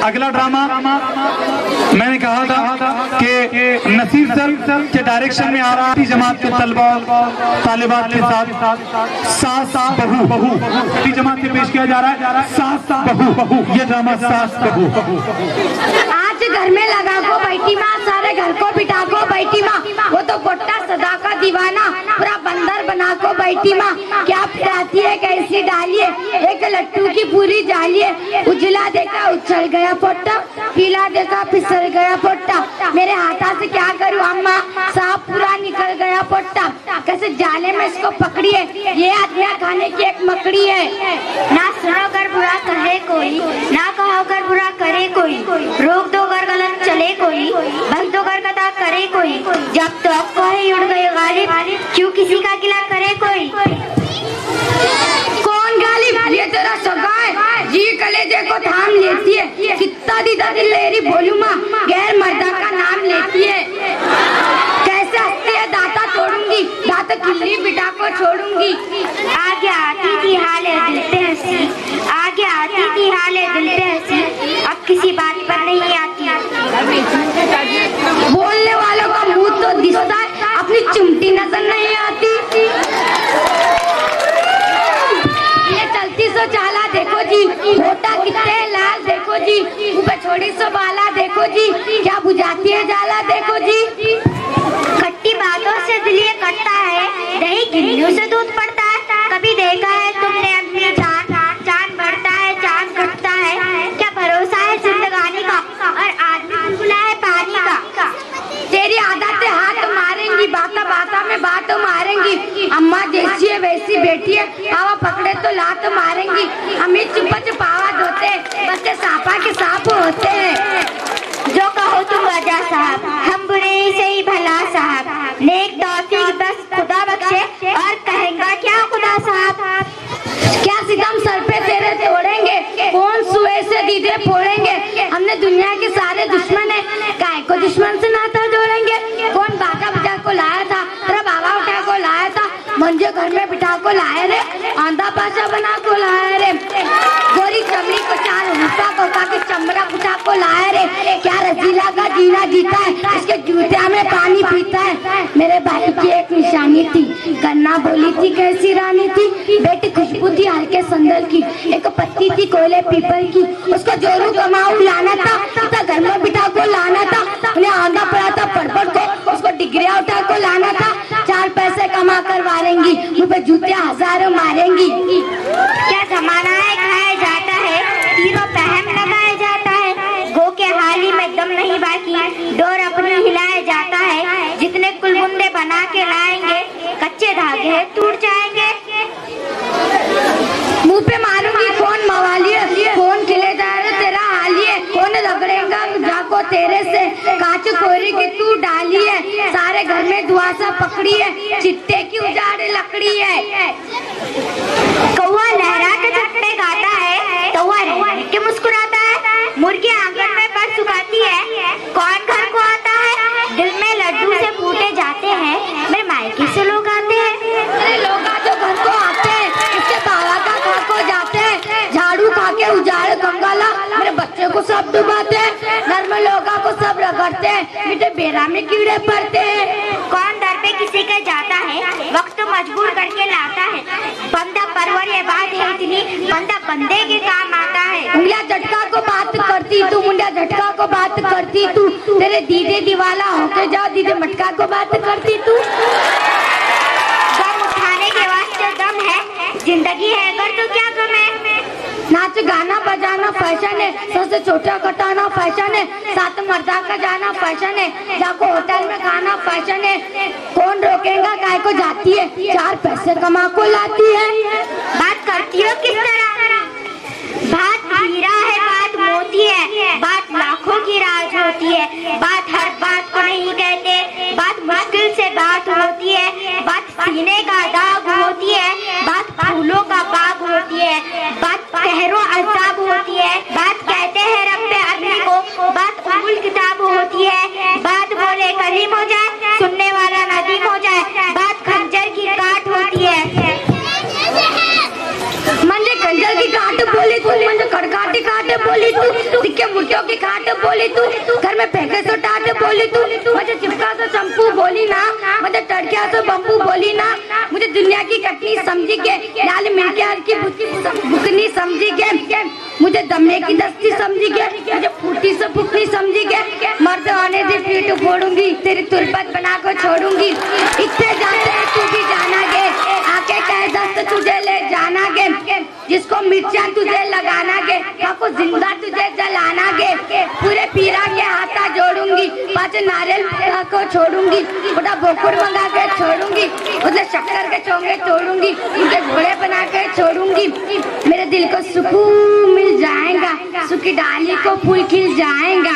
अगला ड्रामा मैंने कहा था कि नसीर सर के डायरेक्शन में आ रहा है जमात के तलबा तालिबात के साथ सास बहू जमात से पेश किया जा रहा है सास बहू। ये ड्रामा सास बहू। आज घर में लगा को बैठी माँ, सारे घर को बिठा को बैठी माँ, वो तो पोट्टा सदा का दीवाना पूरा बंदर बना को बैठी माँ। क्या फिराती है कैसी डालिए, एक लट्टू की पूरी जालिए, उजला देखा उछल गया पोट्टा, पीला देखा फिसल गया पोट्टा, मेरे हाथा से क्या करूँ अम्मा, साफ पूरा निकल गया पोट्टा, कैसे जाले में इसको पकड़िए, ये आदमिया खाने की एक मकड़ी है। ना सुनो कर बुरा कहे कोई, ना कहो कर बुरा करे कोई, रोक दो कर गलत चले कोई, भग दो कर कथा करे कोई, जब तो कहे उड़ गए गालिब, क्यों किसी का गिला करे कोई। कौन गालिब? ये तेरा सगा है, जी कलेजे को थाम लेती है, कितना दीदा दिलेरी बोलू माँ, गैर मर्दा का नाम लेती है। कैसे हंसती है, दाता तोड़ूंगी, दाता किल्ली बिटा को छोड़ूंगी। आगे आती थी हाले दिल पे हंसी, आगे आती थी हाले दिल पे हंसी, अब किसी बात पर नहीं आती। बोलने वालों का मुंह तो दिखता है, अपनी चिमटी नजर नहीं आती। ये चलती सो चाला देखो जी, होता कितने लाल देखो जी, ऊपर छोड़ी सो बाला देखो जी, क्या बुझाती है जाला देखो जी। खट्टी बातों से दिल ये कटता है, दही गिन्नियों से दूध पड़ता है, कभी देखा है तुमने अपनी जान, चांद बढ़ता है चांद घटता है, क्या भरोसा है जिंदगानी का, और आदमी खुला है पानी का। तेरी आदतें हाथ मारेंगी, बाता बाता में बात मारेंगी, अम्मा जैसी है वैसी बेटी है, पावा पकड़े तो लात मारेंगी, हमें चुपा चुपावा धोते, बच्चे सांपा के सांप होते हैं। जो कहो तुम वजह साहब, हम बुरे से ही भला साहब, नेक तौफीक बस खुदा बख्शे, और कहेंगा क्या खुदा साहब। क्या सितम सर पे तेरे तोड़ेंगे, कौन सुए से दीदे फोड़ेंगे, हमने दुनिया के सारे दुश्मन है, काय को दुश्मन से नाता जोड़ेंगे। कौन बाका बिठा को लाया था, तेरा बाबा उठा को लाया था, मुझे घर में बिठा को लाया रे, आंधा पाशा बना को लाया रे, गोरी चमड़ी को चार हुफा को के चमड़ा उठा को लाया रे, क्या रजीला का जीना जीता है, इसके जूतिया में पानी पीता है। मेरे भाई की एक निशानी थी, कन्ना बोली थी कैसी रानी थी, बेटी खुशबू थी हल्के संदल की, एक पत्ती थी कोयले पीपल की, उसको जोरू कमाऊ लाना था, तो घर में बिठा को लाना था, उन्हें आंधा पड़ा था पड़पड़ को, उसको डिग्रिया उठा को लाना था, 4 पैसे कमा कर मारेंगी, मुझ पे जूतियां हजारों मारेंगी। क्या जमाना है खाया जाता है, तीनों पहन लगाया जाता है, गो के हाली में दम नहीं बाकी, डोर अपनी हिलाया जाता है, जितने कुलबुंदे बना के लाएंगे, कच्चे धागे टूट जाएंगे। मुंह पे मारूंगी कौन मवाली है, कौन खिले जा रहा तेरा हाली है, कौन रगड़ेगा जाको तेरे से, कांच कोरी की तू डाली है, सारे घर में दुआसा पकड़ी है, चिट्टे की उजाड़ लकड़ी है। कौवा लहरा के छत गाता है, कौवा रह के मुस्कुराता है, मुर्गी आंगन में पर सुखाती है, कौन घर को आता है, दिल में लड्डू से फूटे जाते हैं, मेरे मायके से लोग आते हैं। अरे लोग जो घर को आते हैं, इसके बाबा का खा को जाते हैं, झाड़ू खा के उजाड़ कंगाला, मेरे बच्चे को सब डुबाते हैं, घर में लोगों को सब रगड़ते हैं, मीठे बेरा में कीड़े पड़ते हैं। कौन दर पे किसी के जाता है, वक्त मजबूर करके लाता है, बंदा परवर ये बात है इतनी, बंदा बंदे के काम आता है। मुंडिया झटका को बात करती तू, मुंडिया झटका को बात करती तू, तेरे दीदे दीवाला होके जाओ, दीदे मटका को बात करती तू। दम उठाने के वास्ते दम है, जिंदगी है अगर तो क्या गम है। नाच गाना बजाना फैशन है, सबसे छोटा कटाना फैशन है, साथ मर्दा का जाना फैशन है, जाको होटल में खाना फैशन है, कौन रोकेगा काय को जाती है, 4 पैसे कमा को लाती है। बात करती हो किस तरह, बात हीरा है बात मोती है, बात लाखों की राज होती है, बात हर बात को नहीं कहते, बात मुश्किल से बात होती है, बात सीने का दाग होती है, बात फूलों का बाग होती है, बात कहरों अज़ाब होती है, बात कहते हैं रब्बे अदली को, बात उमुल किताब होती है, बात बोले कलीम हो जाए, सुनने वाला नदीम हो जाए, बात खंजर की काट होती है। मंजे खंजर की काट बोली तू, मंजे खड़काते खाते बोली तू, सिक्के मुर्चों की खाते बोली तू, घर में फेंके सो टाटे बोली तू, मुझे चिपका सो शंपू बोली ना, मुझे टड़किया सो बम्बू बोली ना, मुझे दुनिया की कटनी समझी के, लाल मिर्च की बुकनी समझी के, मुझे दमे की दस्ती समझी के, मुझे फूटी से फुकनी समझी के, मर्द आने से पीठ फोड़ूंगी, तेरी तुरपत बना कर छोड़ूंगी, इतने जाते हैं तू भी जाना गे, आके कह दस्त तुझे ले जाना गे, जिसको मिर्चा तुझे लगाना गे, को जिंदा तुझे जलाना गे, पूरे पीरा के हाथा जोड़ूंगी, 5 नारियल को छोड़ूंगी, थोड़ा बोकुड़ मंगा के छोड़ूंगी, उसे शक्कर के चोंगे तोड़ूंगी, उसे घोड़े बना के छोड़ूंगी, मेरे दिल को सुकून मिल जाएगा, सुखी डाली को फूल खिल जाएगा।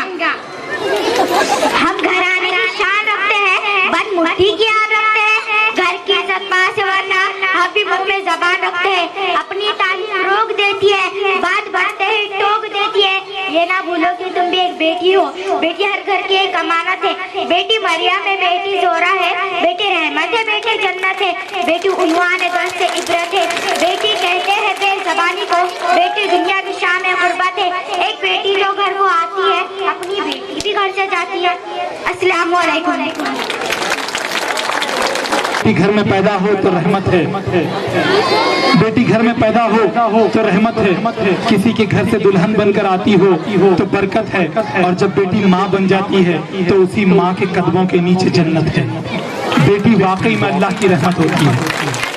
हम घराने की शान रखते हैं, बद मुट्ठी की आन रखते हैं, घर की इज्जत मां से वरना हम भी मुंह में जबान रखते हैं, अपनी तारीफ रोक देती है, बात बढ़ते ही टोक देती है, ये ना भूलो कि तुम भी एक बेटी हो, बेटी हर घर की एक अमानत है, बेटी मरियम है, बेटी जोरा है, बेटी रहमत है, बेटी जन्नत है, बेटी उन्वान है, दर्द से इबरत है, बेटी कहते हैं बेज़बानी को, बेटी दुनिया की शान है, गुर्बत है, एक बेटी जो घर को आती है, अपनी बेटी भी घर से जाती है। अस्सलाम वालेकुम। बेटी घर में पैदा हो तो रहमत है, बेटी घर में पैदा हो तो रहमत है, किसी के घर से दुल्हन बनकर आती हो तो बरकत है, और जब बेटी माँ बन जाती है तो उसी माँ के कदमों के नीचे जन्नत है। बेटी वाकई में अल्लाह की रहमत होती है।